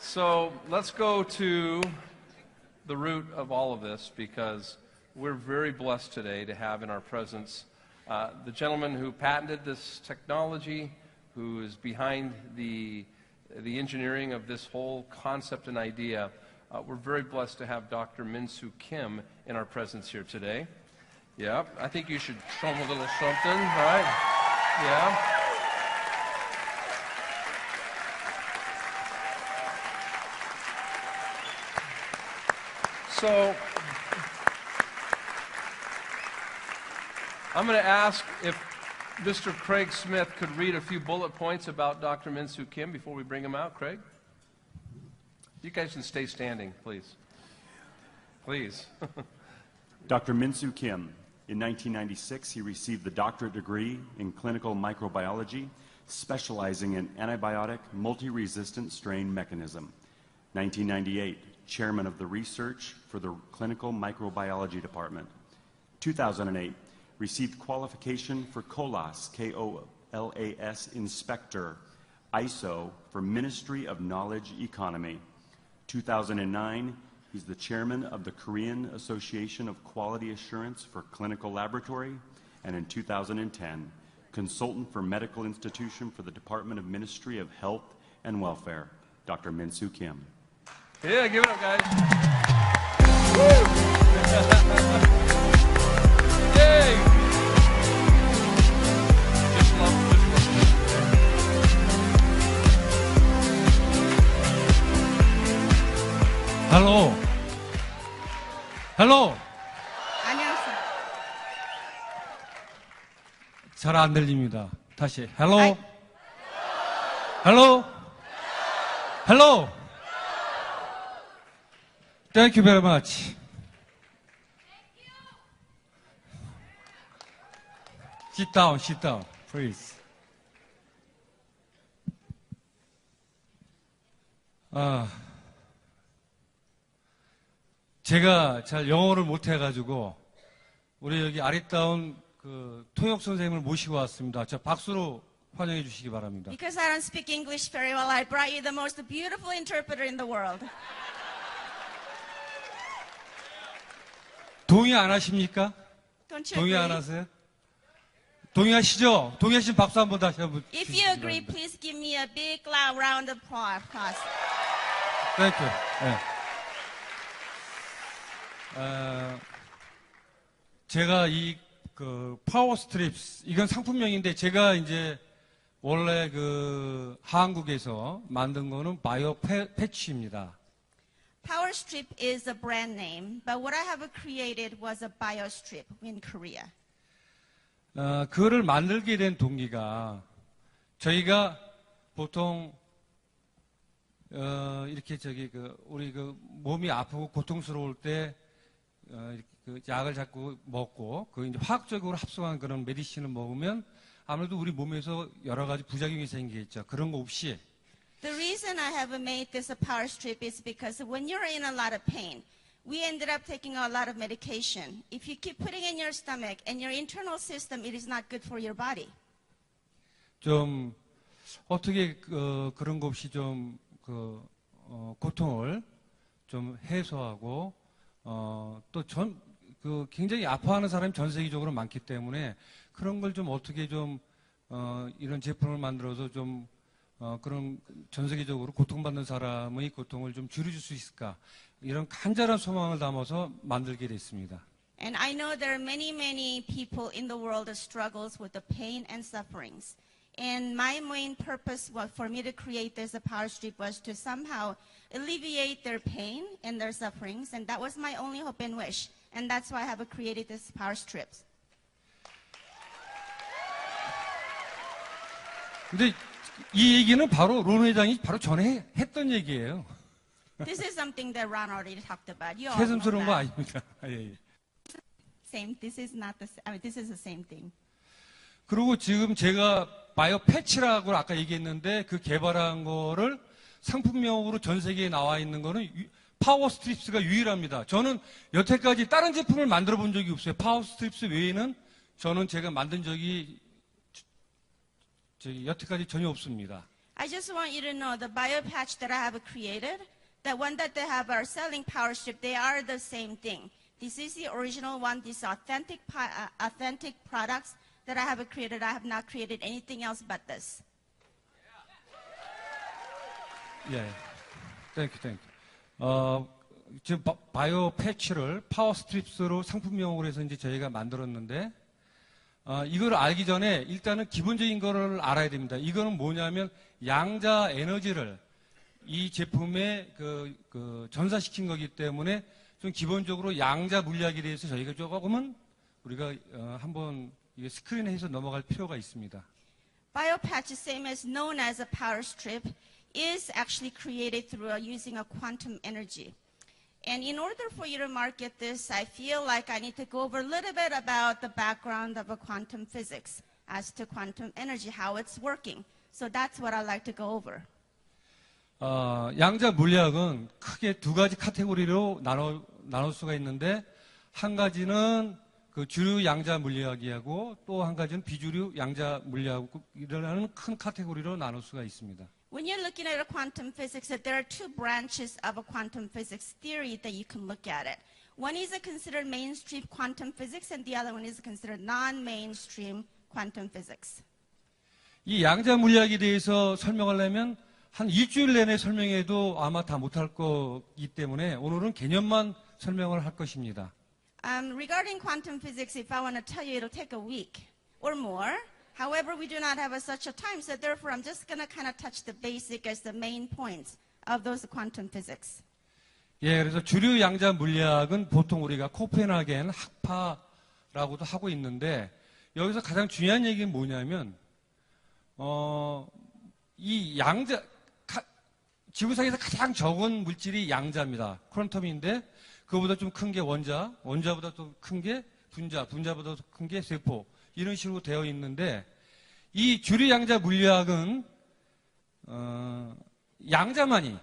So let's go to the root of all of this, because we're very blessed today to have in our presence the gentleman who patented this technology, who is behind the engineering of this whole concept and idea. We're very blessed to have Dr. Min-Soo Kim in our presence here today. Yeah, I think you should show him a little something, right? Yeah. So I'm going to ask if Mr. Craig Smith could read a few bullet points about Dr. Min-Soo Kim before we bring him out. Craig? You guys can stay standing, please. Please. Dr. Min-Soo Kim. In 1996, he received the doctorate degree in clinical microbiology, specializing in antibiotic multi-resistant strain mechanism. 1998, chairman of the research for the clinical microbiology department. 2008, received qualification for COLAS, K-O-L-A-S inspector, ISO for Ministry of Knowledge Economy. 2009, he's the chairman of the Korean Association of Quality Assurance for Clinical Laboratory, and in 2010, consultant for medical institution for the Department of Ministry of Health and Welfare. Dr. Min-Soo Kim. Yeah, give it up, guys. Yay! Just love. Hello. Hello. 안녕하세요. 잘 안 들립니다. 다시. Hello. Hello. Hello. Thank you very much. Sit down, please. 제가 잘 영어를 못해가지고 우리 여기 아리따운 그 통역 선생님을 모시고 왔습니다. 자, 박수로 환영해 주시기 바랍니다. Because I don't speak English very well, I brought you the most beautiful interpreter in the world. 동의 안 하십니까? Don't you 동의 agree? 안 하세요? 동의하시죠? 동의하시면 박수 한번 다시 한번 If 주시기 you agree, 바랍니다. please give me a big loud round of applause. Thank you. 제가 그 파워 스트립스, 이건 상품명인데 제가 이제 원래 그 한국에서 만든 거는 바이오 패치입니다. Power Strip is a brand name, but what I have created was a BioStrip in Korea. 그거를 만들게 된 동기가 저희가 보통 이렇게 우리 그 몸이 아프고 고통스러울 때 그 약을 자꾸 먹고 그 이제 화학적으로 합성한 그런 메디신을 먹으면 아무래도 우리 몸에서 여러 가지 부작용이 생기겠죠. 그런 거 없이. The reason I have made this a Power Strip is because when you're in a lot of pain, we ended up taking a lot of medication. If you keep putting in your stomach and your internal system, it is not good for your body. 좀 어떻게 그런 거 없이 좀 고통을 좀 해소하고 또 굉장히 아파하는 사람이 전 세계적으로 많기 때문에 그런 걸 좀 어떻게 좀 이런 제품을 만들어서 좀 그런 전 세계적으로 고통받는 사람의 고통을 좀 줄여줄 수 있을까, 이런 간절한 소망을 담아서 만들게 됐습니다. And I know there are many people in the world that struggles with the pain and sufferings. And my main purpose for me to create this Power Strip was to somehow alleviate their pain and their sufferings. And that was my only hope and wish. And that's why I have created this Power Strips. 근데 이 얘기는 바로 론 회장이 바로 전에 했던 얘기예요. This is something that Ron already talked about. You all know 새삼스러운 거 that. 아닙니다. 예. Same. This is not the. I mean, this is the same thing. 그리고 지금 제가 바이오 패치라고 아까 얘기했는데 그 개발한 거를 상품명으로 전 세계에 나와 있는 거는 파워 스트립스가 유일합니다. 저는 여태까지 다른 제품을 만들어 본 적이 없어요. 파워 스트립스 외에는 저는 제가 만든 적이 여태까지 전혀 없습니다. I just want you to know the bio patch that I have created, the one that they have are selling Power Strip, they are the same thing. This is the original one. These authentic products that I have created. I have not created anything else but this. 예, 땡큐. 지금 바이오 패치를 파워 스트립스로 상품명으로 해서 이제 저희가 만들었는데, 이걸 알기 전에 일단은 기본적인 거를 알아야 됩니다. 이거는 뭐냐면 양자 에너지를 이 제품에 전사시킨 거기 때문에 좀 기본적으로 양자 물리학에 대해서 저희가 조금은 우리가 한번 스크린에 해서 넘어갈 필요가 있습니다. BioPatch, same as known as a power strip, is actually created through using a quantum energy. And in order for you to market this, I feel like I need to go over a little bit about the background of a quantum physics as to quantum energy, how it's working. So that's what I'd like to go over. 양자 물리학은 크게 두 가지 카테고리로 나눌 수가 있는데, 한 가지는 그 주류 양자 물리학이하고 또 한 가지는 비주류 양자 물리학이라는 큰 카테고리로 나눌 수가 있습니다. When you're looking at a quantum physics, there are two branches of a quantum physics theory that you can look at it. One is considered mainstream quantum physics, and the other one is considered non-mainstream quantum physics. 이 양자 물리학에 대해서 설명하려면 한 일주일 내내 설명해도 아마 다 못할 거기 때문에 오늘은 개념만 설명을 할 것입니다. Regarding quantum physics, if I want to tell you, it'll take a week or more. However, we do not have such a time, so therefore I'm just going to kind of touch the basic as the main points of those quantum physics. 예, 그래서 주류 양자 물리학은 보통 우리가 코펜하겐 학파라고도 하고 있는데, 여기서 가장 중요한 얘기는 뭐냐면, 이 양자, 지구상에서 가장 적은 물질이 양자입니다. 퀀텀인데, 그거보다 좀 큰 게 원자, 원자보다 또 큰 게 분자, 분자보다 더 큰 게 세포, 이런 식으로 되어 있는데, 이 주류 양자 물리학은, 양자만이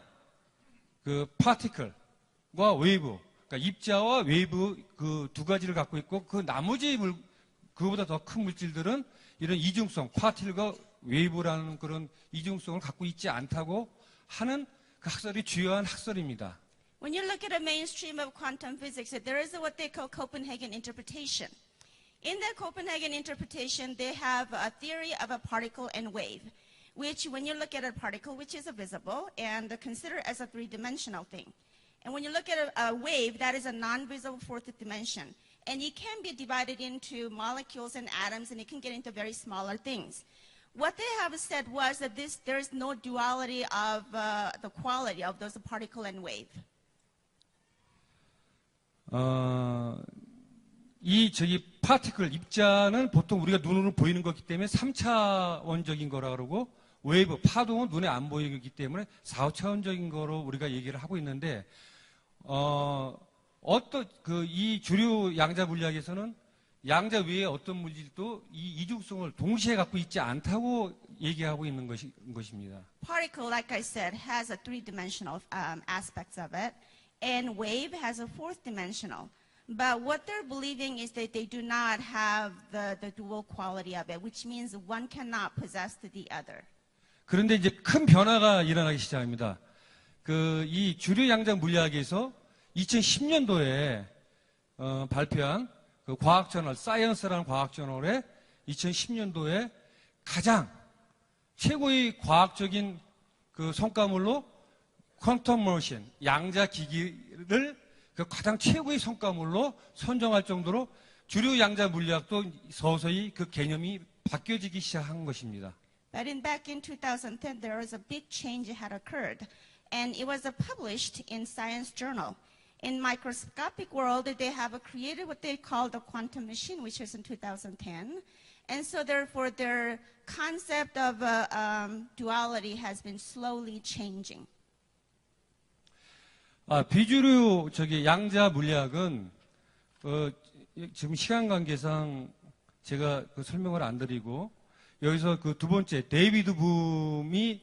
그 파티클과 웨이브, 그러니까 입자와 웨이브 그 두 가지를 갖고 있고, 그 나머지 그거보다 더 큰 물질들은 이런 이중성, 파티클과 웨이브라는 그런 이중성을 갖고 있지 않다고 하는 그 학설이 주요한 학설입니다. When you look at a mainstream of quantum physics, there is what they call Copenhagen interpretation. In the Copenhagen interpretation, they have a theory of a particle and wave, which when you look at a particle, which is visible, and consider as a three-dimensional thing. And when you look at a wave, that is a non-visible fourth dimension. And it can be divided into molecules and atoms, and it can get into very smaller things. What they have said was that there is no duality of the quality of those particle and wave. 파티클, 입자는 보통 우리가 눈으로 보이는 거기 때문에 3차원적인 거라 그러고, 웨이브, 파동은 눈에 안 보이기 때문에 4차원적인 거로 우리가 얘기를 하고 있는데, 이 주류 양자 물리학에서는 양자 외에 어떤 물질도 이 이중성을 동시에 갖고 있지 않다고 얘기하고 있는 것입니다. Particle, like I said, has a three-dimensional aspects of it, and wave has a fourth-dimensional. But what they're believing is that they do not have the dual quality of it, which means one cannot possess the other. 그런데 이제 큰 변화가 일어나기 시작합니다. 이 주류 양자 물리학에서 2010년도에 발표한 그 과학저널, 사이언스라는 과학저널에 2010년도에 가장 최고의 과학적인 그 성과물로 퀀텀 머신, 양자 기기를 그 가장 최고의 성과물로 선정할 정도로 주류 양자 물리학도 서서히 그 개념이 바뀌어지기 시작한 것입니다. But back in 2010, there was a big change had occurred, and it was published in Science Journal. In microscopic world, they have created what they call the quantum machine, which was in 2010. And so therefore, their concept of duality has been slowly changing. 비주류 양자 물리학은 지금 시간 관계상 제가 설명을 안 드리고, 여기서 그 두 번째 데이비드 붐이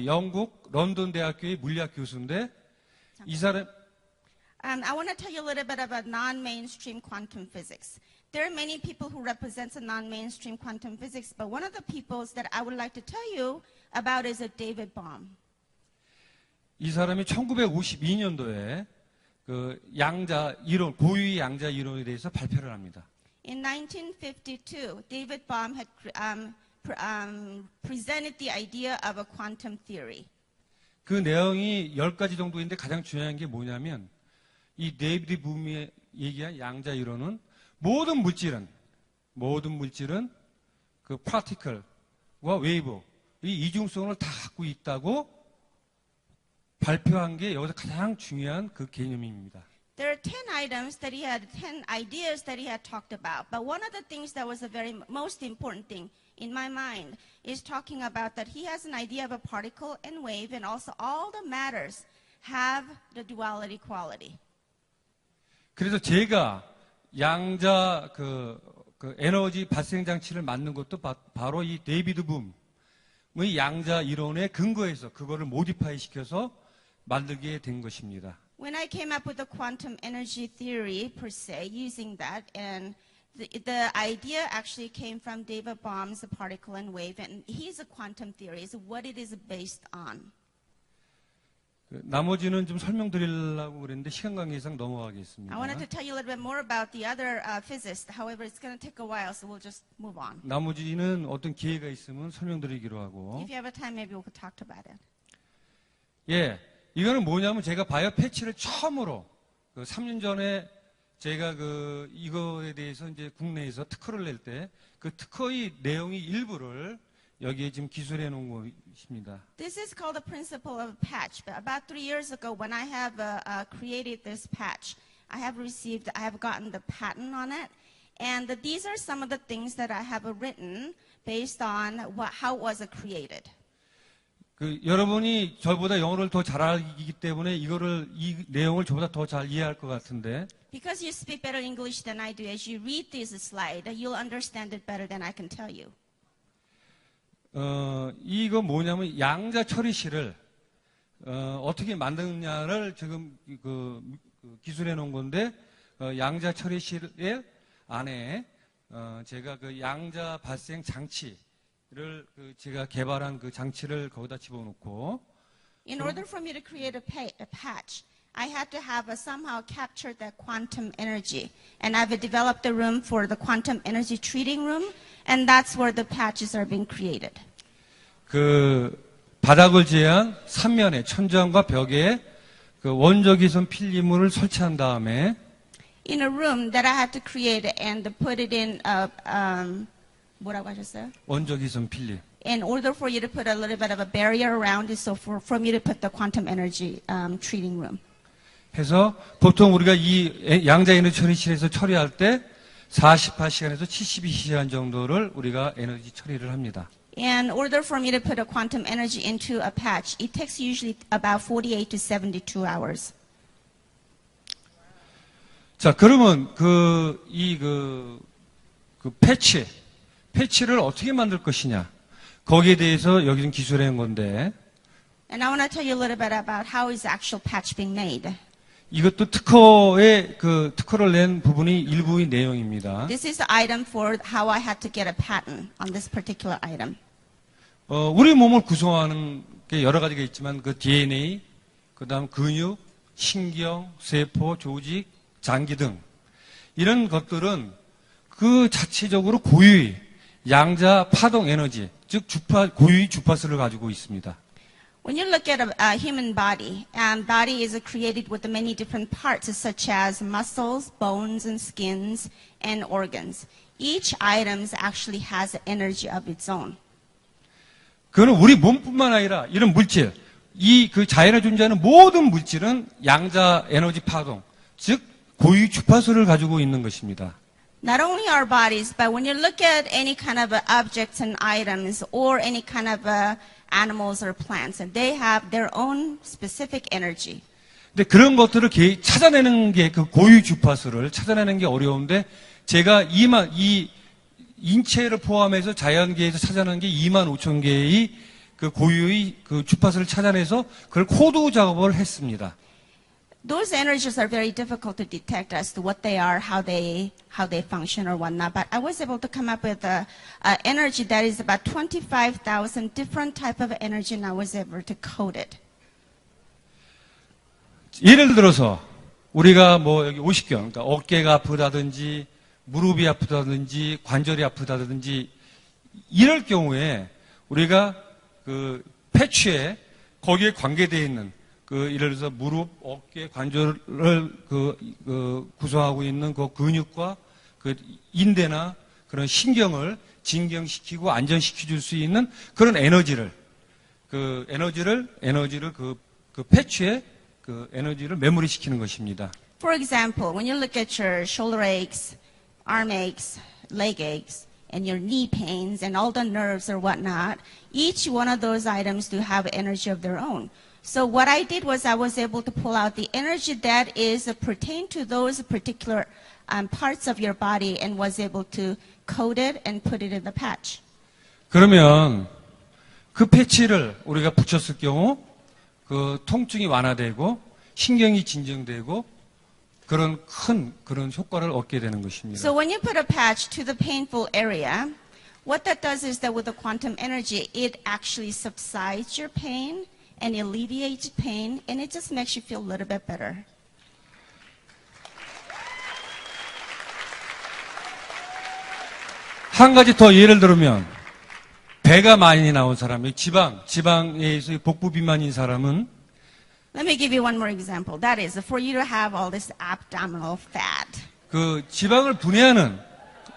영국 런던 대학교의 물리학 교수인데, 이 사람 I want to tell you a little bit about non-mainstream quantum physics. There are many people who represent the non-mainstream quantum physics, but one of the peoples that I would like to tell you about is David Bohm. 이 사람이 1952년도에 그 양자 이론, 고유의 양자 이론에 대해서 발표를 합니다. In 1952, David Bohm had presented the idea of a quantum theory. 그 내용이 10가지 정도인데 가장 중요한 게 뭐냐면 이 데이비드 붐이 얘기한 양자 이론은 모든 물질은 그 파티클과 웨이브 이 이중성을 다 갖고 있다고 발표한 게 여기서 가장 중요한 그 개념입니다. There are 10 items that he had, 10 ideas that he had talked about. But one of the things that was the very most important thing in my mind is talking about that he has an idea of a particle and wave, and also all the matters have the duality quality. 그래서 제가 양자 그 에너지 발생 장치를 만든 것도 바로 이 데이비드 붐의 양자 이론에 근거해서 그거를 모디파이 시켜서 만들게 된 것입니다. When I came up with the quantum energy theory per se, using that, and the idea actually came from David Bohm's particle and wave, and his quantum theory is what it is based on. 나머지는 좀 설명드리려고 그랬는데 시간 관계상 I 넘어가겠습니다. wanted to tell you a little bit more about the other physicists. However, it's going to take a while, so we'll just move on. 나머지는 어떤 기회가 있으면 설명드리기로 하고. If you have a time, maybe we could talk about it. 예, 이거는 뭐냐면 제가 바이오 패치를 처음으로 3년 전에 제가 이거에 대해서 이제 국내에서 특허를 낼 때 그 특허의 내용의 일부를 여기에 지금 기술해 놓은 것입니다. This is called the principle of patch. But about 3 years ago, when I have created this patch, I have gotten the patent on it. And these are some of the things that I have written based on how it was created. 여러분이 저보다 영어를 더 잘 알기 때문에 이 내용을 저보다 더 잘 이해할 것 같은데. Because you speak better English than I do, as you read this slide, you'll understand it better than I can tell you. 이거 뭐냐면 양자 처리실을 어떻게 만드느냐를 지금 기술해 놓은 건데 양자 처리실 안에 제가 그 양자 발생 장치를 제가 개발한 그 장치를 거기다 집어넣고 In order for me to create a patch, I had to have somehow captured that quantum energy. And I've developed a room for the quantum energy treating room, and that's where the patches are being created. 바닥을 제한 3면에 천장과 벽에 원적이선 필름을 설치한 다음에 In a room that I had to create and put it in 뭐라고 하셨어요? 원적이선 필름. In order for you to put a little bit of a barrier around it, so for me to put the quantum energy treating room. 해서 보통 우리가 이 양자 에너지 처리실에서 처리할 때 48시간에서 72시간 정도를 우리가 에너지 처리를 합니다. In order for me to put a quantum energy into a patch, it takes usually about 48 to 72 hours. 자, 그러면 패치를 어떻게 만들 것이냐? 거기에 대해서 여기는 기술해 온 건데. And I want to tell you a little bit about how is actual patch being made. 이것도 특허를 낸 부분이 일부의 내용입니다. This is the item for how I had to get a patent on this particular item. 우리 몸을 구성하는 게 여러 가지가 있지만 그 DNA, 그다음 근육, 신경, 세포, 조직, 장기 등 이런 것들은 그 자체적으로 고유의 양자 파동 에너지, 즉 고유의 주파수를 가지고 있습니다. When you look at a human body, body is created with many different parts, such as muscles, bones, and skins, and organs. Each item actually has energy of its own. 그거는 우리 몸뿐만 아니라 이런 물질, 그 자연에 존재하는 모든 물질은 양자 에너지 파동, 즉 고유 주파수를 가지고 있는 것입니다. Not only our bodies, but when you look at any kind of objects and items, or any kind of animals or plants, and they have their own specific energy. 근데 그런 것들을 찾아내는 게 그 고유 주파수를 찾아내는 게 어려운데 제가 이 인체를 포함해서 자연계에서 찾아내는 게 25,000개의 그 고유의 그 주파수를 찾아내서 그걸 코드 작업을 했습니다. those energies are very difficult to detect as to what they are, how they function or whatnot. But I was able to come up with a energy that is about 25,000 different type of energy, and I was able to code it. 예를 들어서 우리가 뭐 여기 50견, 그러니까 어깨가 아프다든지 무릎이 아프다든지 관절이 아프다든지 이럴 경우에 우리가 그 패치에 거기에 관계되어 있는 그 예를 들어서 무릎, 어깨, 관절을 구성하고 있는 그 근육과 그 인대나 그런 신경을 진경시키고 안전시켜 줄 수 있는 그런 에너지를 그 패치에 그 에너지를 메모리시키는 것입니다. For example, when you look at your shoulder aches, arm aches, leg aches, and your knee pains and all the nerves or whatnot, each one of those items do have energy of their own. So what I did was I was able to pull out the energy that is pertain to those particular parts of your body and was able to code it and put it in the patch. 그러면 그 패치를 우리가 붙였을 경우 그 통증이 완화되고 신경이 진정되고 그런 그런 효과를 얻게 되는 것입니다. So when you put a patch to the painful area, what that does is that with the quantum energy, it actually subsides your pain and alleviates pain, and it just makes you feel a little bit better. 한 가지 더 예를 들면 배가 많이 나온 사람이 지방에서 복부 비만인 사람은 Let me give you one more example. That is, for you to have all this abdominal fat. 그 지방을 분해하는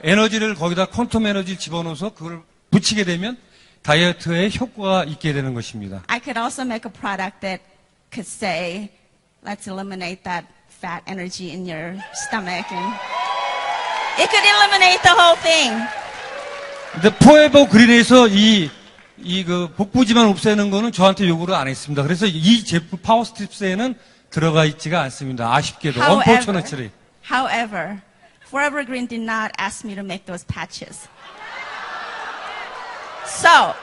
에너지를 거기다 퀀텀 에너지를 집어넣어서 그걸 붙이게 되면 다이어트에 효과가 있게 되는 것입니다. I could also make a product that could say, let's eliminate that fat energy in your stomach, and it could eliminate the whole thing. 근데 포에버 그린에서 그 복부지만 없애는 거는 저한테 요구를 안 했습니다. 그래서 이 제품 파워스트립스에는 들어가 있지가 않습니다. 아쉽게도. Unfortunately. However, Forever Green did not ask me to make those patches. So,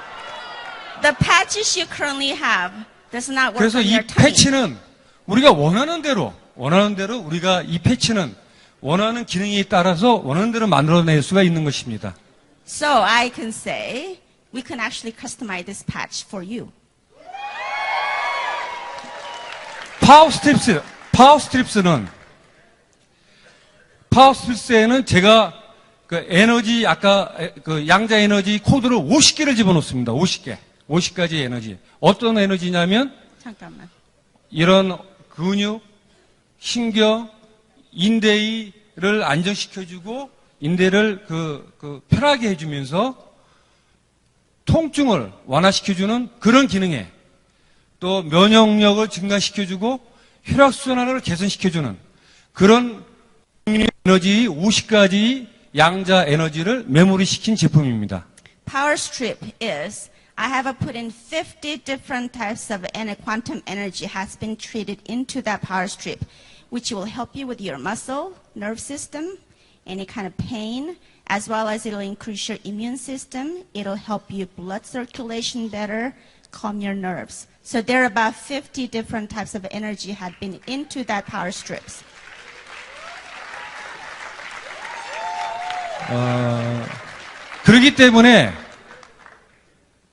the patches you currently have does not work 그래서 on 이 your tummy. 패치는 우리가 원하는 대로 우리가 이 패치는 원하는 기능에 따라서 원하는 대로 만들어낼 수가 있는 것입니다. So I can say, we can actually customize this patch for you. 파워스트립스에는 제가 그 에너지 아까 그 양자 에너지 코드를 50개를 집어넣습니다. 50가지 에너지. 어떤 에너지냐면 잠깐만. 이런 근육, 신경, 인대를 안정시켜주고 인대를 편하게 해주면서 통증을 완화시켜주는 그런 기능에 또 면역력을 증가시켜주고 혈액순환을 개선시켜주는 그런 에너지 50가지 양자 에너지를 메모리시킨 제품입니다. Power Strip is, I have put in 50 different types of quantum energy has been treated into that Power Strip, which will help you with your muscle, nerve system, any kind of pain, as well as it'll increase your immune system. It'll help you blood circulation better, calm your nerves. So there are about 50 different types of energy had been into that Power Strips. 그렇기 때문에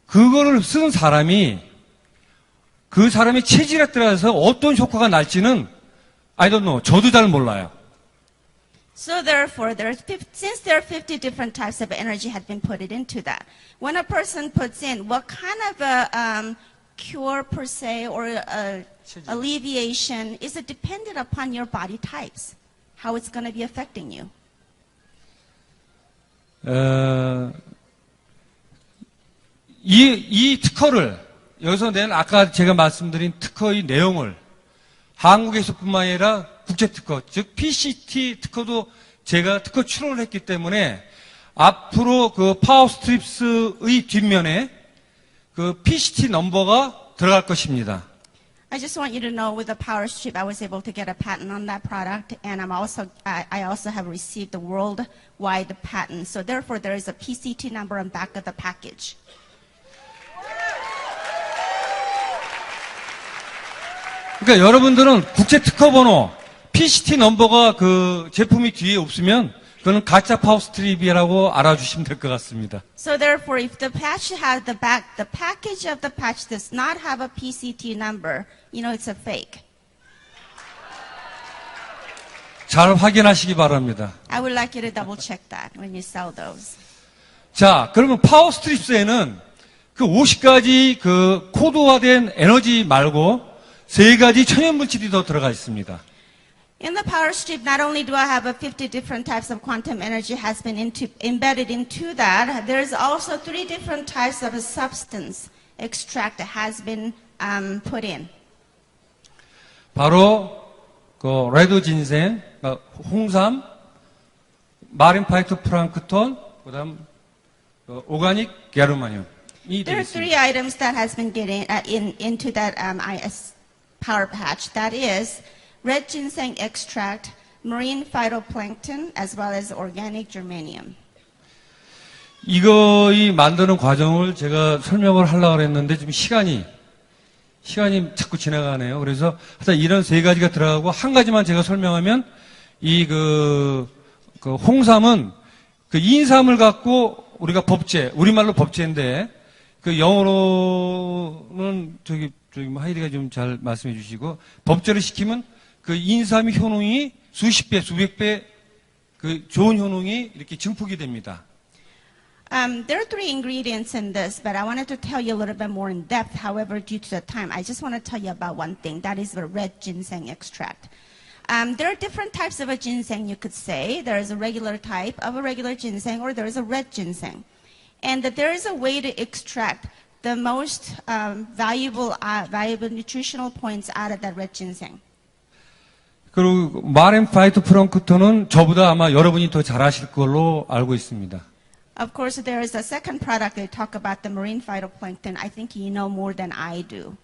그거를 쓴 사람이 그 사람의 체질에 따라서 어떤 효과가 날지는 I don't know. 저도 잘 몰라요. So therefore, since there are 50 different types of energy had been put into that, when a person puts in what kind of a cure per se or alleviation is it dependent upon your body types, how it's going to be affecting you. 이 특허를 여기서 낸 아까 제가 말씀드린 특허의 내용을 한국에서뿐만 아니라 국제 특허, 즉 PCT 특허도 제가 특허 출원을 했기 때문에 앞으로 그 파워스트립스의 뒷면에 그 PCT 넘버가 들어갈 것입니다. I just want you to know with the Power Strip, I was able to get a patent on that product, and I also have received the worldwide patent. So therefore, there is a PCT number on back of the package. 그러니까 여러분들은 국제 특허 번호 PCT 넘버가 그 제품이 뒤에 없으면 그거는 가짜 파워스트립이라고 알아주시면 될 것 같습니다. So therefore, if the patch has the package of the patch does not have a PCT number, you know it's a fake. 잘 확인하시기 바랍니다. I would like you to double check that when you sell those. 자, 그러면 파워스트립스에는 그 50가지 그 코드화된 에너지 말고 3가지 천연물질이 더 들어가 있습니다. In the power strip, not only do I have 50 different types of quantum energy has been embedded into that, there's also 3 different types of a substance extract that has been put in. 바로 그 레드 진생, 홍삼, 마린 파이토 프랑크톤, 그다음 오가닉 게르마늄이 There are 3 되겠습니다. items that has been getting into that IS power patch. That is red ginseng extract, marine phytoplankton, as well as organic germanium. 이거 만드는 과정을 제가 설명을 하려고 했는데 지금 시간이 자꾸 지나가네요. 그래서 하여튼 이런 3가지가 들어가고 한 가지만 제가 설명하면 그 홍삼은 그 인삼을 갖고 우리가 법제, 우리말로 법제인데 그 영어로는 저기 하이디가 좀 잘 말씀해 주시고 법제를 시키면 그 인삼의 효능이 수십 배, 수백 배 그 좋은 효능이 이렇게 증폭이 됩니다. There are 3 ingredients in this, but I wanted to tell you a little bit more in depth. However, due to the time, I just want to tell you about one thing. That is the red ginseng extract. There are different types of a ginseng, you could say. There is a regular type of a regular ginseng, or there is a red ginseng. And that there is a way to extract the most valuable nutritional points out of that red ginseng. 그리고 마린 파이토 프랑크톤은 저보다 아마 여러분이 더 잘 아실 걸로 알고 있습니다. Of course, there is a second product they talk about, the marine phytoplankton. I think you know more than I do.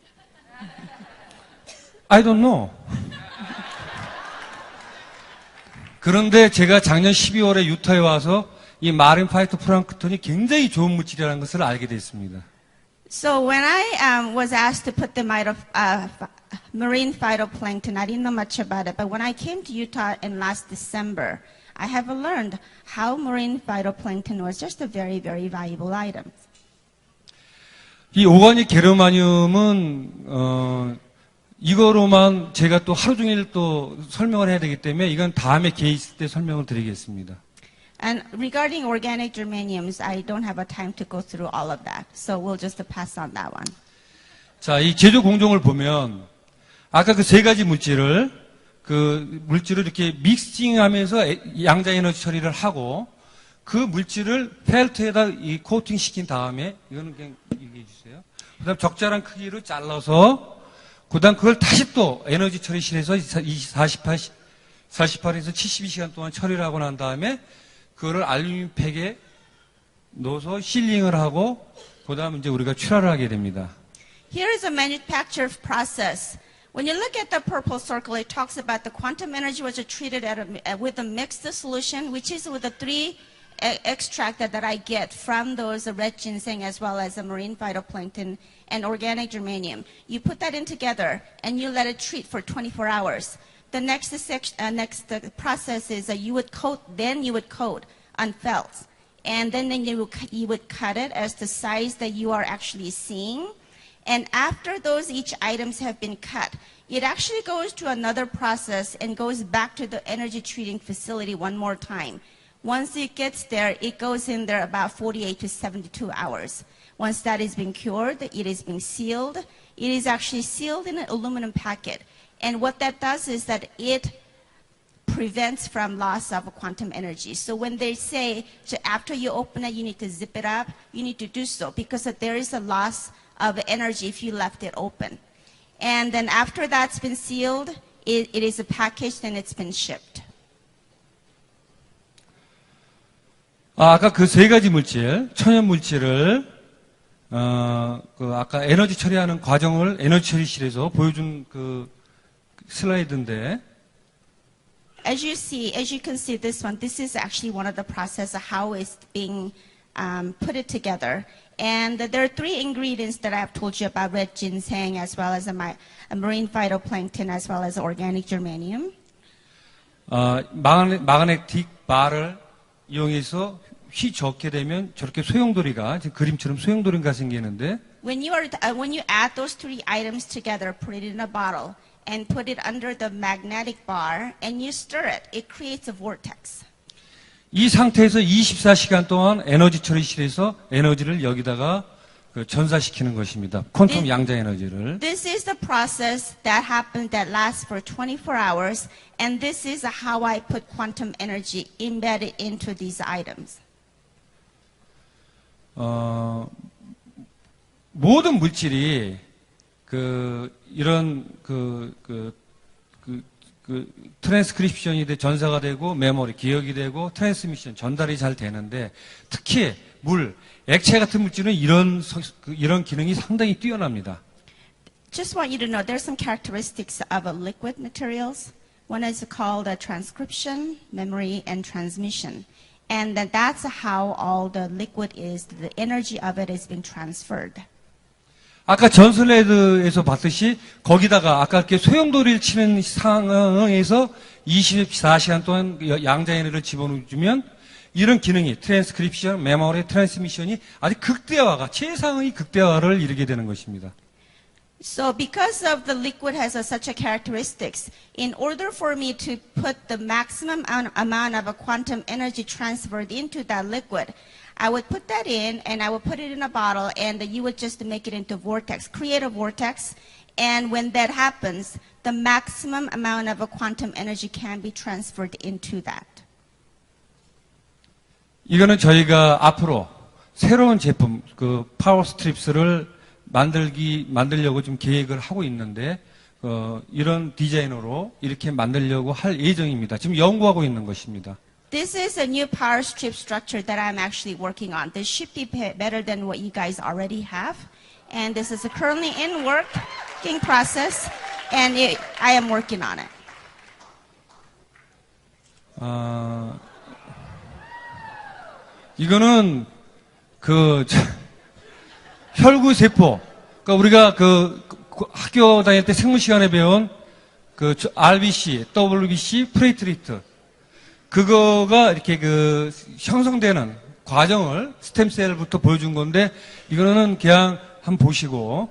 I don't know. 그런데 제가 작년 12월에 유타에 와서 이 마린 파이토 프랑크톤이 굉장히 좋은 물질이라는 것을 알게 됐습니다. So when I was asked to put the marine phytoplankton, I didn't know much about it. But when I came to Utah in last December, I have learned how marine phytoplankton was just a very, very valuable item. 이 오가닉 게르마늄은 이거로만 제가 또 하루 종일 또 설명을 해야 되기 때문에 이건 다음에 기회 있을 때 설명을 드리겠습니다. And regarding organic germaniums, I don't have a time to go through all of that. So we'll just pass on that one. 자, 이 제조 공정을 보면 아까 그 3가지 물질을 이렇게 믹싱하면서 양자 에너지 처리를 하고 그 물질을 펠트에다 이 코팅 시킨 다음에 이거는 그냥 얘기해 주세요. 그다음 적절한 크기로 잘라서 그다음 그걸 다시 또 에너지 처리실에서 48에서 72시간 동안 처리를 하고 난 다음에 그거를 알루미늄 팩에 넣어서 실링을 하고 그다음 이제 우리가 출하를 하게 됩니다. Here is a manufacture process. When you look at the purple circle, it talks about the quantum energy was treated with a mixed solution, which is with the 3 extract that I get from those red ginseng as well as the marine phytoplankton and organic germanium. You put that in together and you let it treat for 24 hours. The next process is that you would coat on felt. And then you would cut it as the size that you are actually seeing. And after each items have been cut, it actually goes to another process and goes back to the energy treating facility one more time. Once it gets there, it goes in there about 48 to 72 hours. Once that is being cured, it is being sealed. It is actually sealed in an aluminum packet. And what that does is that it prevents from loss of quantum energy. So when they say, so after you open it, you need to zip it up, you need to do so because there is a loss of energy if you left it open. And then after that's been sealed, it is packaged and it's been shipped. 아까 그 3가지 물질, 천연 물질을 아까 에너지 처리하는 과정을 에너지 처리실에서 보여준 그 슬라이드인데. As you can see this one, this is actually one of the process of how it's being put it together. And there are three ingredients that I've told you about: red ginseng, as well as a marine phytoplankton, as well as organic germanium. 마그네틱 바를 이용해서 휘젓게 되면 저렇게 소용돌이가 지금 그림처럼 소용돌이가 생기는데 When you add those three items together, put it in a bottle and put it under the magnetic bar and you stir it, it creates a vortex. 이 상태에서 24시간 동안 에너지 처리실에서 에너지를 여기다가 전사시키는 것입니다. 퀀텀 양자 에너지를. This is the process that happens that lasts for 24 hours, and this is how I put quantum energy embedded into these items. 모든 물질이 이런 트랜스크립션이 전사가 되고 메모리 기억이 되고 트랜스미션 전달이 잘 되는데 특히 물 액체 같은 물질은 이런 기능이 상당히 뛰어납니다. Just want you to know there's some characteristics of liquid materials. One is called transcription, memory, and transmission. And that's how all the liquid is, the energy of it is being transferred. 아까 전슬레드에서 봤듯이 거기다가 아까 이렇게 소용돌이를 치는 상황에서 24시간 동안 양자 에너지를 집어넣으면 이런 기능이 트랜스크립션, 메모리, 트랜스미션이 아주 극대화가 최상의 극대화를 이루게 되는 것입니다. So because of the liquid has such a characteristics, in order for me to put the maximum amount of a quantum energy transferred into that liquid, I would put that in and I would put it in a bottle and you would just make it into vortex, create a vortex. And when that happens, the maximum amount of a quantum energy can be transferred into that. 이거는 저희가 앞으로 새로운 제품, 파워 스트립스를 만들려고 좀 계획을 하고 있는데, 이런 디자인으로 이렇게 만들려고 할 예정입니다. 지금 연구하고 있는 것입니다. This is a new power strip structure that I'm actually working on. This should be better than what you guys already have. And this is currently in working process, and I am working on it. 이거는 혈구세포, 그러니까 우리가 학교 다닐 때 생물 시간에 배운 RBC, WBC, 프레이트리트, 그거가 이렇게 형성되는 과정을 스템셀부터 보여준 건데, 이거는 그냥 한번 보시고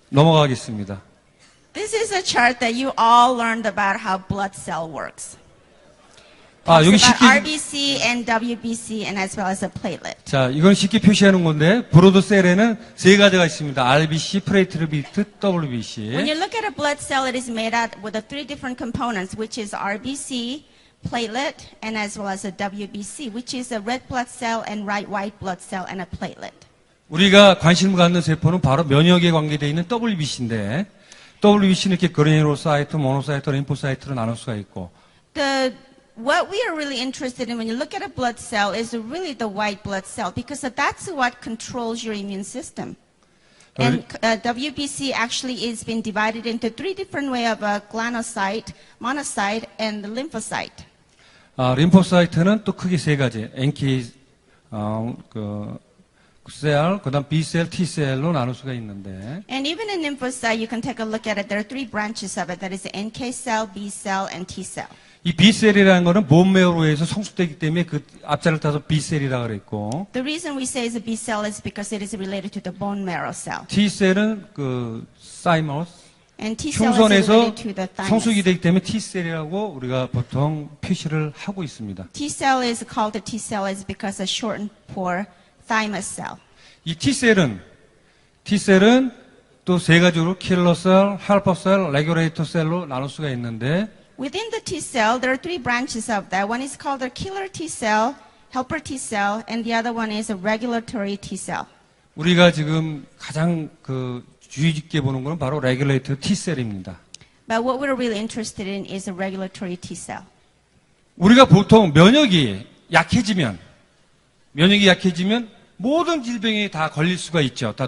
넘어가겠습니다. This is a chart that you all learned about how blood cell works. 여기 It's 쉽게, about RBC and WBC and as well as a platelet. 자, 이건 쉽게 표시하는 건데, 브로드셀에는 세 가지가 있습니다. RBC, 프레이트리트, WBC. When you look at a blood cell, it is made out with the three different components, which is RBC, platelet, and as well as a WBC, which is a red blood cell and white blood cell and a platelet. 우리가 관심을 갖는 세포는 바로 면역에 관계되어 있는 WBC인데, WBC는 이렇게 그래놀로사이트, 모노사이트, 림포사이트로 나눌 수가 있고, What we are really interested in when you look at a blood cell is really the white blood cell, because that's what controls your immune system. And WBC actually is been divided into three different ways of glanocyte, monocyte, and lymphocyte. 림포사이트는 또 크게 세 가지, NK 셀, 그다음 B 셀, T 셀로 나눌 수가 있는데. And even in lymphocyte, you can take a look at it. There are three branches of it. That is the NK cell, B cell, and T cell. 이 B셀이라는 거는 본메어로에서 성숙되기 때문에 그 앞자를 따서 B셀이라고 그랬고. The reason we say it's a B cell is because it is related to the bone marrow cell. T셀은 사이머스, And T cell is 흉선에서 related to the 성숙이 thymus. 되기 때문에 T셀이라고 우리가 보통 표시를 하고 있습니다. T cell is called the T cell is because it's shortened for thymus cell. 이 T셀은 또 세 가지로 킬러셀, 헬퍼셀, 레귤레이터 셀로 나눌 수가 있는데 Within the T cell, there are three branches of that. One is called a killer T cell, helper T cell, and the other one is a regulatory T cell. 우리가 지금 가장 주의 깊게 보는 것은 바로 레귤레이터 T셀입니다. But what we're really interested in is a regulatory T cell. 우리가 보통 면역이 약해지면 모든 질병에 다 걸릴 수가 있죠. 다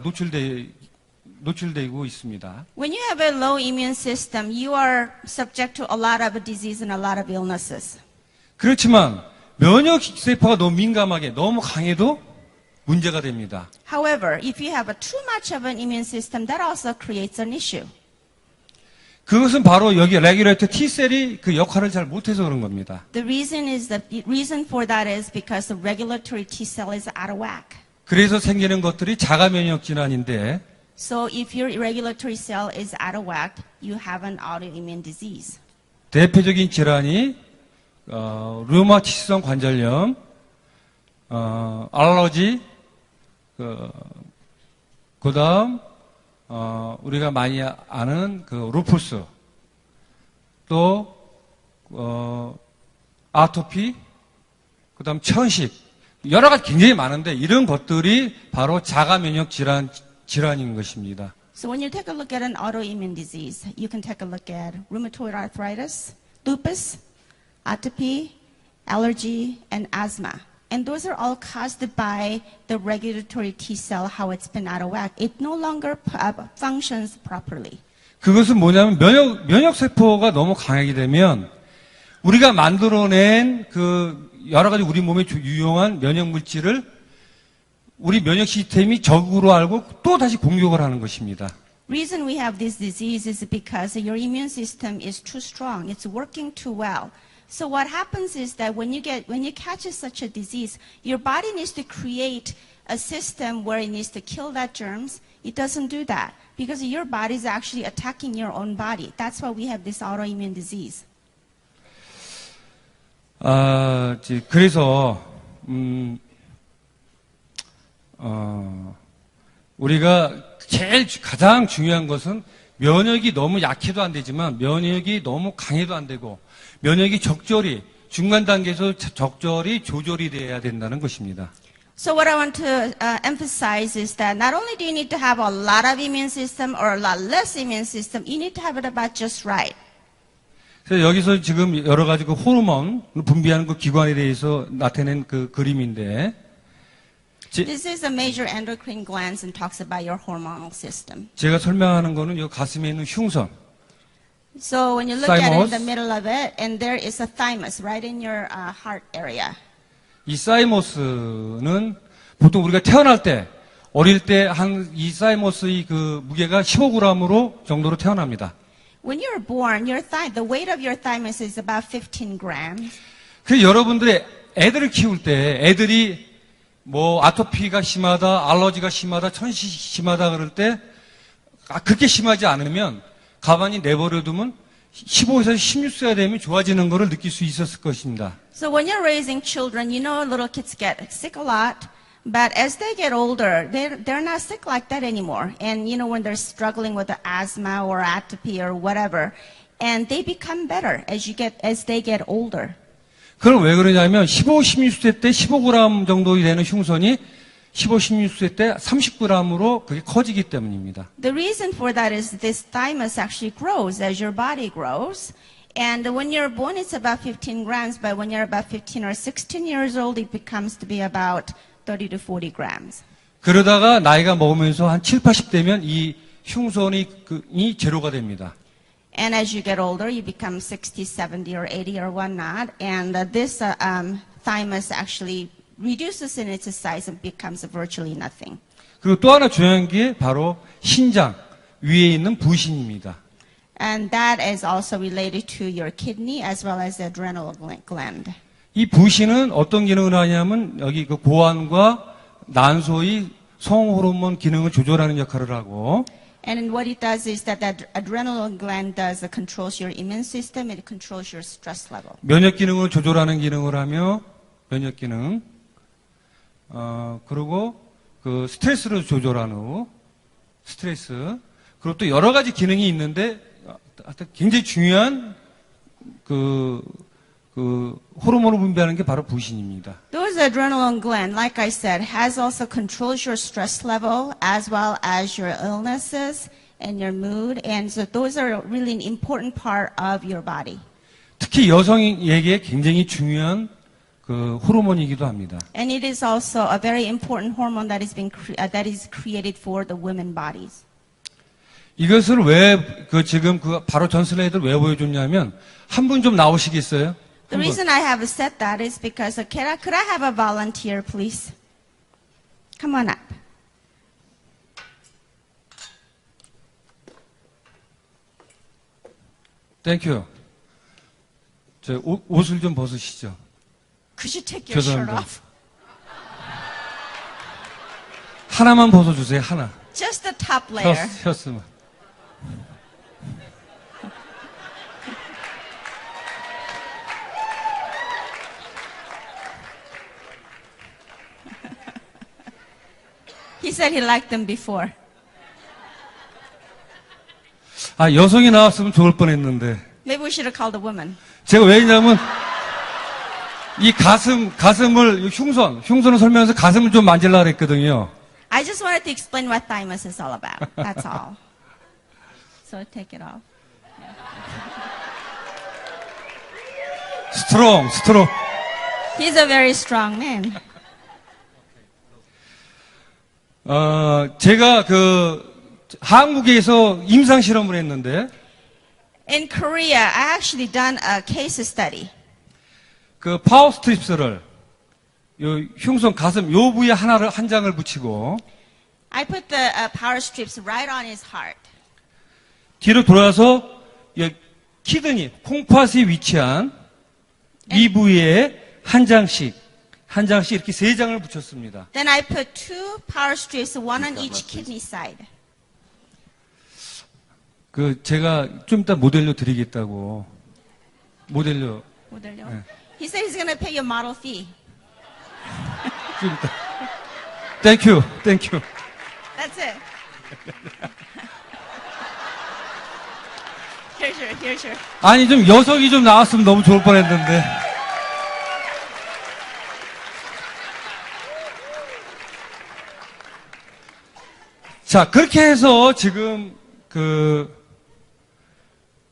노출되고 있습니다. When you have a low immune system, you are subject to a lot of disease and a lot of illnesses. 그렇지만 면역 세포가 너무 민감하게 너무 강해도 문제가 됩니다. However, if you have too much of an immune system, that also creates an issue. 그것은 바로 여기 레귤레이터 T셀이 그 역할을 잘 못해서 그런 겁니다. The reason for that is because the regulatory T cell is out of whack. 그래서 생기는 것들이 자가 면역 질환인데 So if your regulatory cell is out of whack, you have an autoimmune disease. 대표적인 질환이 류마티성 관절염, 알러지, 그다음 우리가 많이 아는 그 루푸스, 또 아토피, 그다음 천식, 여러 가지 굉장히 많은데 이런 것들이 바로 자가 면역 질환인 것입니다. So when you take a look at an autoimmune disease, you can take a look at rheumatoid arthritis, lupus, atopy, allergy, and asthma. And those are all caused by the regulatory T cell, how it's been out of whack. It no longer functions properly. 그것은 뭐냐면 면역 세포가 너무 강하게 되면 우리가 만들어낸 그 여러 가지 우리 몸에 유용한 면역 물질을 우리 면역 시스템이 적으로 알고 또 다시 공격을 하는 것입니다. Reason we have this disease is because your immune system is too strong. It's working too well. So what happens is that when you catch such a disease, your body needs to create a system where it needs to kill that germs. It doesn't do that because your body is actually attacking your own body. That's why we have this autoimmune disease. 그래서 우리가 가장 중요한 것은 면역이 너무 약해도 안 되지만 면역이 너무 강해도 안 되고 면역이 적절히 중간 단계에서 적절히 조절이 돼야 된다는 것입니다. So what I want to emphasize is that not only do you need to have a lot of immune system or a lot less immune system, you need to have it about just right. 그래서 여기서 지금 여러 가지 그 호르몬 분비하는 그 기관에 대해서 나타낸 그 그림인데 This is a major endocrine glands and talks about your hormonal system. 제가 설명하는 거는 이 가슴에 있는 흉선. So when you look at it in Thymus. the middle of it, and there is a thymus right in your heart area. 이 사이머스는 보통 우리가 태어날 때 어릴 때 한 이 사이머스의 그 무게가 15g으로 정도로 태어납니다. When you're born, the weight of your thymus is about 15 grams. 그래서 여러분들의 애들을 키울 때 애들이 뭐 아토피가 심하다, 알러지가 심하다, 천식이 심하다 그럴 때 그렇게 심하지 않으면 가만히 내버려두면 15에서 16세가 되면 좋아지는 것을 느낄 수 있었을 것입니다. So when you're raising children, you know little kids get sick a lot, but as they get older, they're not sick like that anymore. And you know when they're struggling with the asthma or atopy or whatever, and they become better as they get older. 그럼 왜 그러냐면 15, 16세 때 15g 정도 되는 흉선이 15, 16세 때 30g으로 그게 커지기 때문입니다. The reason for that is this thymus actually grows as your body grows. And when you're born, it's about 15 grams, but when you're about 15 or 16 years old, it becomes to be about 30 to 40 grams. 그러다가 나이가 먹으면서 한 7, 80 되면 이 흉선이 제로가 됩니다. And as you get older, you become 60, 70, or 80, or whatnot. And this thymus actually reduces in its size and becomes virtually nothing. 그리고 또 하나 중요한 게 바로 신장 위에 있는 부신입니다. And that is also related to your kidney as well as the adrenal gland. 이 부신은 어떤 기능을 하냐면 여기 그 고환과 난소의 성호르몬 기능을 조절하는 역할을 하고 And what it does is that the adrenal gland controls your immune system, it controls your stress level. 면역 기능을 조절하는 기능을 하며 면역 기능 그리고 그 스트레스를 조절하는 스트레스 그리고 또 여러 가지 기능이 있는데 하여튼 굉장히 중요한 그 호르몬을 분비하는 게 바로 부신입니다. Those adrenal gland, like I said, has also controls your stress level as well as your illnesses and your mood. And so those are really an important part of your body. 특히 여성에게 굉장히 중요한 그 호르몬이기도 합니다. And it is also a very important hormone that is created for the women bodies. 이것을 왜 지금 바로 전 슬라이드를 왜 보여줬냐면 한 분 좀 나오시겠어요? The reason I have said that is because could I have a volunteer, please? Come on up. 땡큐. 저 옷을 좀 벗으시죠. Could you take your shirt 죄송합니다. off? 하나만 벗어주세요. 하나. Just the top layer. 셔츠만. He said he liked them before. 아, 여성이 나왔으면 좋을 뻔했는데. Maybe we should have called a woman. 제가 왜냐면 이 가슴을 흉선을 설명해서 가슴을 좀 만질라 그랬거든요. I just wanted to explain what thymus is all about. That's all. So take it off. 스트롱. He's a very strong man. 제가 한국에서 임상 실험을 했는데 In Korea, I actually done a case study. 그 파워 스트립스를 요 흉선 가슴 요 부위에 한 장을 붙이고 I put the power strips right on his heart. 뒤로 돌아서 키드니 콩팥이 위치한 이 부위에 한 장씩 이렇게 세 장을 붙였습니다. Then I put 2 power strips, one on each kidney side. 제가 좀 이따 모델료 드리겠다고. 모델료. 네. He said he's going to pay you model fee. 좀 이따. 땡큐. That's it. Here's your. 아니, 좀 여성이 좀 나왔으면 너무 좋을 뻔 했는데. 자, 그렇게 해서 지금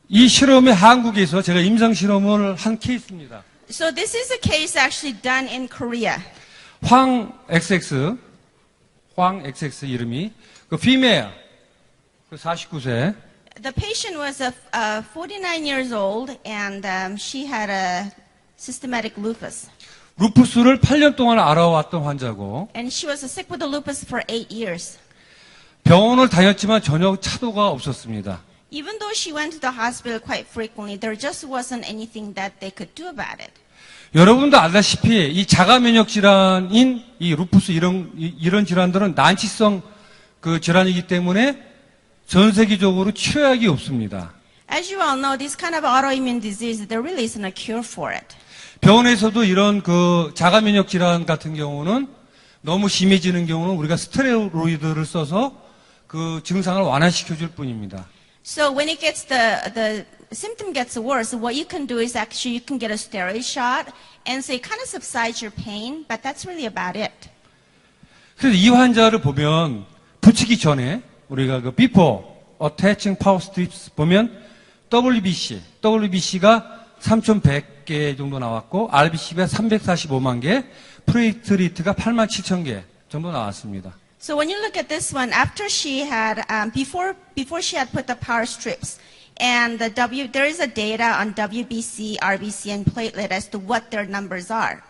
이 실험이 한국에서 제가 임상 실험을 한 케이스입니다. So this is a case actually done in Korea. 황 XX 이름이 female 49세. The patient was 49 years old and she had a systematic lupus. 루푸스를 8년 동안 알아왔던 환자고 And she was sick with the lupus for 8 years. 병원을 다녔지만 전혀 차도가 없었습니다. Even though she went to the hospital quite frequently, there just wasn't anything that they could do about it. 여러분도 알다시피 이 자가 면역 질환인 이 루푸스 이런 질환들은 난치성 질환이기 때문에 전 세계적으로 치료약이 없습니다. As you all know, this kind of autoimmune disease, there really isn't a cure for it. 병원에서도 이런 자가 면역 질환 같은 경우는 너무 심해지는 경우는 우리가 스테로이드를 써서 그 증상을 완화시켜 줄 뿐입니다. So when it gets the symptom gets worse, what you can do is actually you can get a steroid shot, and so it kind of subsides your pain, but that's really about it. 그래서 이 환자를 보면 붙이기 전에 우리가 before attaching power strips 보면 WBC가 3,100개 정도 나왔고 RBC가 345만 개, 플레이트리트가 87,000개 정도 나왔습니다. So when you look at this one, after she had before she had put the power strips, and there is a data on WBC, RBC, and platelet as to what their numbers are.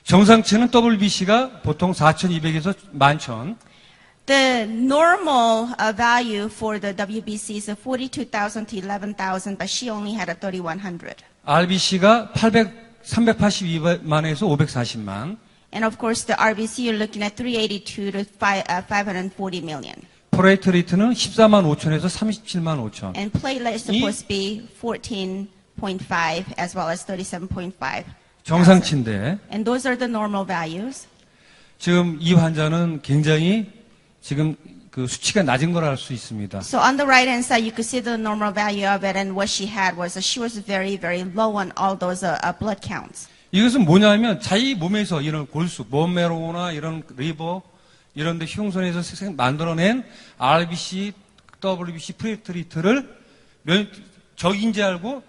정상치는 WBC가 보통 4,200에서 11,000. The normal value for the WBC is 42,000 to 11,000, but she only had a 3,100. RBC가 382만에서 540만. And of course, the RBC, you're looking at 382 to 540 million. 플레이트리트는 14만 5천에서 37만 5천. And platelet is supposed to be 14.5 as well as 37.5. 정상치인데 And those are the normal values. 지금 이 환자는 굉장히 지금 수치가 낮은 걸 알 수 있습니다. So on the right hand side, you could see the normal value of it, and what she had was she was very, very low on all those blood counts. 이것은 뭐냐면 자기 몸에서 이런 골수, 본메로나 이런 리버 이런 데 흉선에서 만들어낸 RBC, WBC, 플레이트리트를 적인지 알고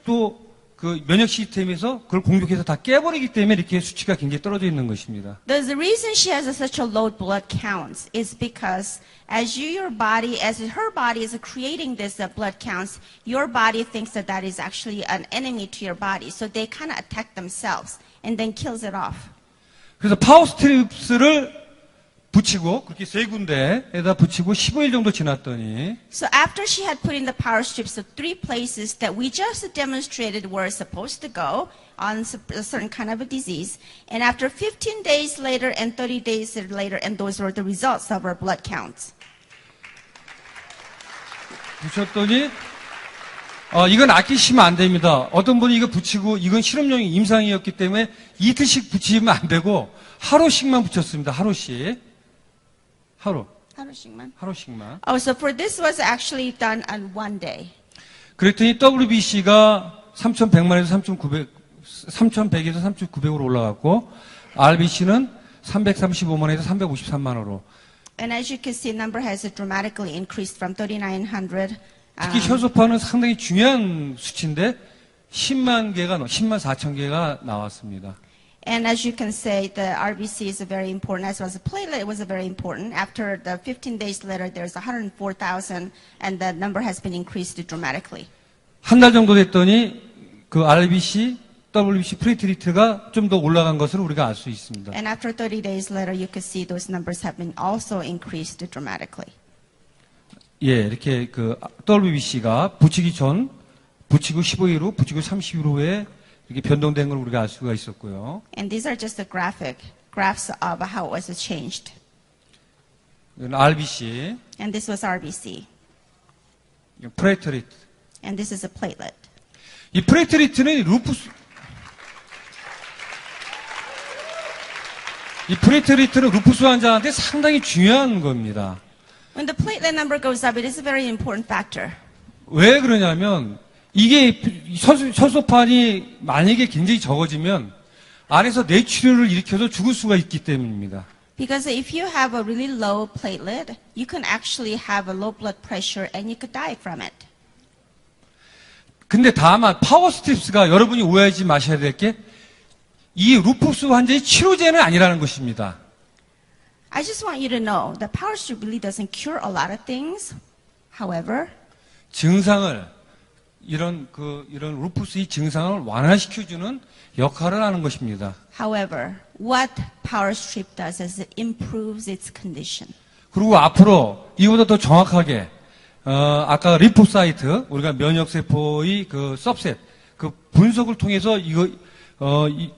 또 그 면역 시스템에서 그걸 공격해서 다 깨버리기 때문에 이렇게 수치가 굉장히 떨어져 있는 것입니다. The reason she has such a low blood counts is because as her body is creating this blood counts, your body thinks that is actually an enemy to your body, so they kind of attack themselves and then kills it off. 그래서 파워 스트립스를 붙이고 그렇게 세 군데에다 붙이고 15일 정도 지났더니 So after she had put in the power strips to 3 places that we just demonstrated were supposed to go on a certain kind of a disease, and after 15 days later and 30 days later, and those were the results of our blood counts. 붙였더니 이건 아끼시면 안 됩니다. 어떤 분이 이거 붙이고 이건 실험용 임상이었기 때문에 이틀씩 붙이면 안 되고 하루씩만 붙였습니다. 하루씩. 하루씩만. Oh, so for this was actually done on one day. 그랬더니 WBC가 3,100만에서 3,100에서 3,900으로 올라갔고 RBC는 335만에서 353만으로. And as you can see, number has dramatically increased from 3,900. 특히 혈소판은 상당히 중요한 수치인데 10만 4천 개가 나왔습니다. And as you can say, the RBC is very important, as well as the platelet was very important. After the 15 days later, there's 104,000, and the number has been increased dramatically. 한 달 정도 됐더니 그 RBC, WBC 플레이트리트가 좀 더 올라간 것을 우리가 알 수 있습니다. And after 30 days later, you can see those numbers have been also increased dramatically. 예, 이렇게 그 WBC가 붙이기 전, 붙이고 15일 후, 붙이고 30일 후에 이렇게 변동된 걸 우리가 알 수가 있었고요. And these are just the graphs of how it was changed. 이건 RBC, And this was RBC. 이건 플레이트리트. And this is a platelet. 이 플레이트리트는 루푸스 환자한테 상당히 중요한 겁니다. When the platelet number goes up, it is a very important factor. 왜 그러냐면 이게 혈소판이 만약에 굉장히 적어지면 안에서 뇌출혈을 일으켜서 죽을 수가 있기 때문입니다. Because if you have a really low platelet, you can actually have a low blood pressure and you could die from it. 근데 다만 파워 스트립스가 여러분이 오해하지 마셔야 될 게 이 루푸스 환자의 치료제는 아니라는 것입니다. I just want you to know that power strip really doesn't cure a lot of things. However, 증상을 이런 루푸스의 증상을 완화시켜주는 역할을 하는 것입니다. However, what power strip does is it improves its condition. 그리고 앞으로 이보다 더 정확하게 아까 리포사이트 우리가 면역세포의 그 서브셋 그 분석을 통해서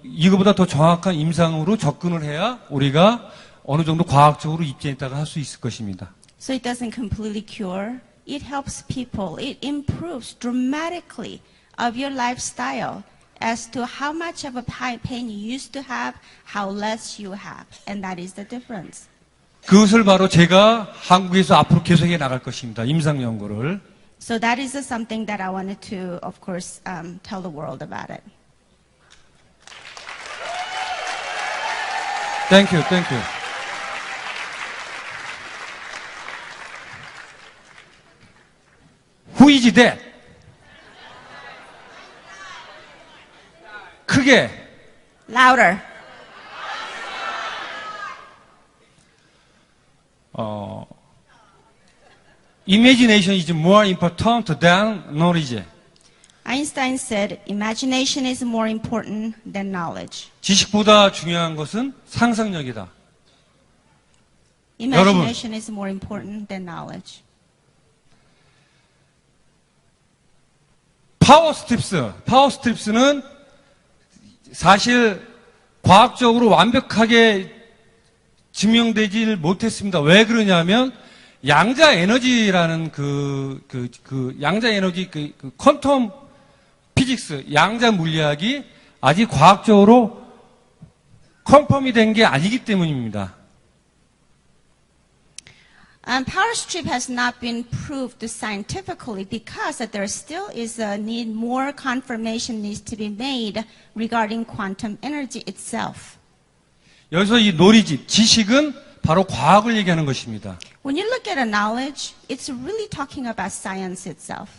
이거보다 더 정확한 임상으로 접근을 해야 우리가 어느 정도 과학적으로 입증했다가 할 수 있을 것입니다. So it doesn't completely cure. It helps people. It improves dramatically of your lifestyle as to how much of a pain you used to have, how less you have. And that is the difference. 그것을 바로 제가 한국에서 앞으로 계속해 나갈 것입니다. 임상 연구를. So that is something that I wanted to, of course, tell the world about it. Thank you, thank you. Who is that? 크게. Louder. Imagination is more important than knowledge. Einstein said, imagination is more important than knowledge. 지식보다 중요한 것은 상상력이다. Imagination is more important than knowledge. 파워스트립스는 사실 과학적으로 완벽하게 증명되질 못했습니다. 왜 그러냐면 양자 에너지라는 양자 에너지 퀀텀 피직스 양자 물리학이 아직 과학적으로 컨펌이 된 게 아니기 때문입니다. Power strip has not been proved scientifically because there still is a need, more confirmation needs to be made regarding quantum energy itself. 여기서 이 knowledge, 지식은 바로 과학을 얘기하는 것입니다. When you look at a knowledge, it's really talking about science itself.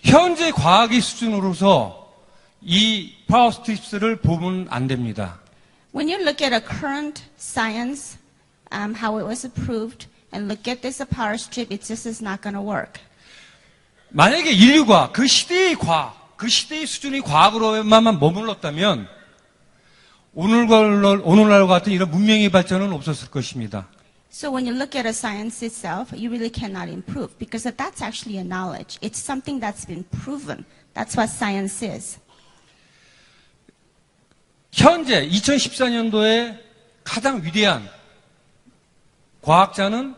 현재 과학의 수준으로서 이 파워 스트립스를 보면 안 됩니다. When you look at a current science, how it was approved, and look at this power strip, it just is not going to work. 만약에 인류가 그 시대의 과학, 그 시대의 수준의 과학으로만 머물렀다면 오늘날과 같은 이런 문명의 발전은 없었을 것입니다. So when you look at a science itself, you really cannot improve because that's actually a knowledge. It's something that's been proven. That's what science is. 현재 2014년도에 가장 위대한 과학자는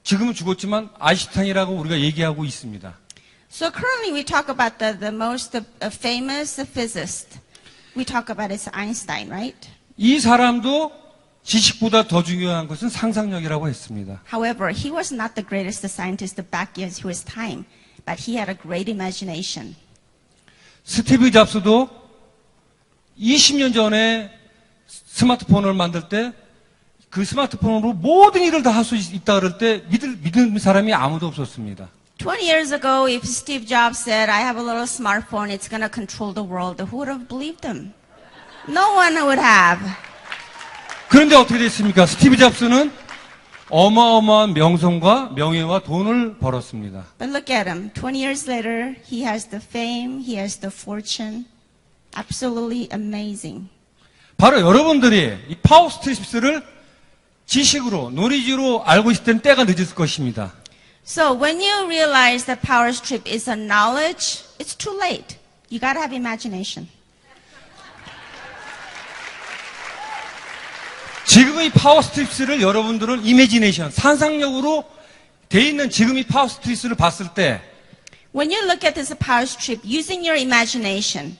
지금은 죽었지만 아인슈타인이라고 우리가 얘기하고 있습니다. So currently we talk about the most famous physicist. We talk about is Einstein, right? 이 사람도 지식보다 더 중요한 것은 상상력이라고 했습니다. However, he was not the greatest scientist back in his time, but he had a great imagination. 스티브 잡스도 20년 전에 스마트폰을 만들 때 그 스마트폰으로 모든 일을 다 할 수 있다 그럴 때 믿는 사람이 아무도 없었습니다. 20 years ago, if Steve Jobs said, I have a little smartphone, it's going to control the world, who would have believed him? No one would have. 그런데 어떻게 됐습니까? 스티브 잡스는 어마어마한 명성과 명예와 돈을 벌었습니다. But look at him. 20 years later, he has the fame, he has the fortune. Absolutely amazing. 바로 여러분들이 이 파워 스트립스를 지식으로, 노리지로 알고 있을 때는 때가 늦을 것입니다. So when you realize that power strip is a knowledge, it's too late. You got to have imagination. 지금 이 파워 스트립스를 여러분들은 이미지네이션, 상상력으로 돼 있는 지금 이 파워 스트립스를 봤을 때 When you look at this power strip using your imagination,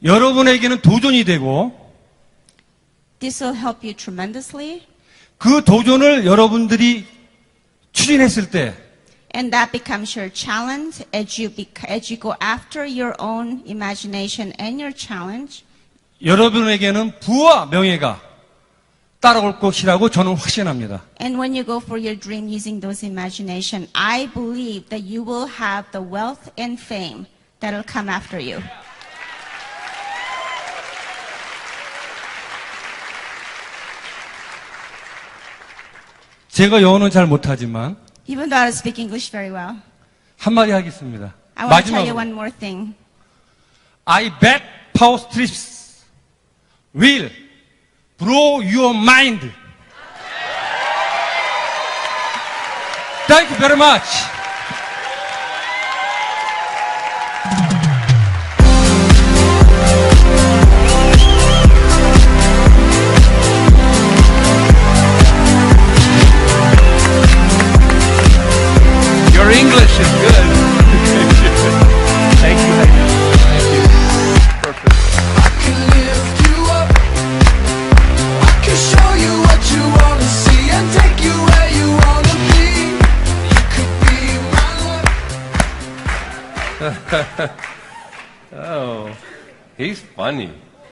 여러분에게는 도전이 되고 this will help you tremendously. 그 도전을 여러분들이 추진했을 때 And that becomes your challenge as you go after your own imagination and your challenge. 여러분에게는 부와 명예가 따라올 것이라고 저는 확신합니다. And when you go for your dream using those imagination, I believe that you will have the wealth and fame that will come after you. 제가 영어는 잘 못하지만 Even though I speak English very well, 한마디 하겠습니다. I want to tell you 마지막으로 one more thing. I bet power strips will blow your mind. Thank you very much. Your English is good. Thank you. Thank you. Perfect. I can lift you up. I can show you what you wanna see and take you where you wanna be. You could be my love. Oh, he's funny.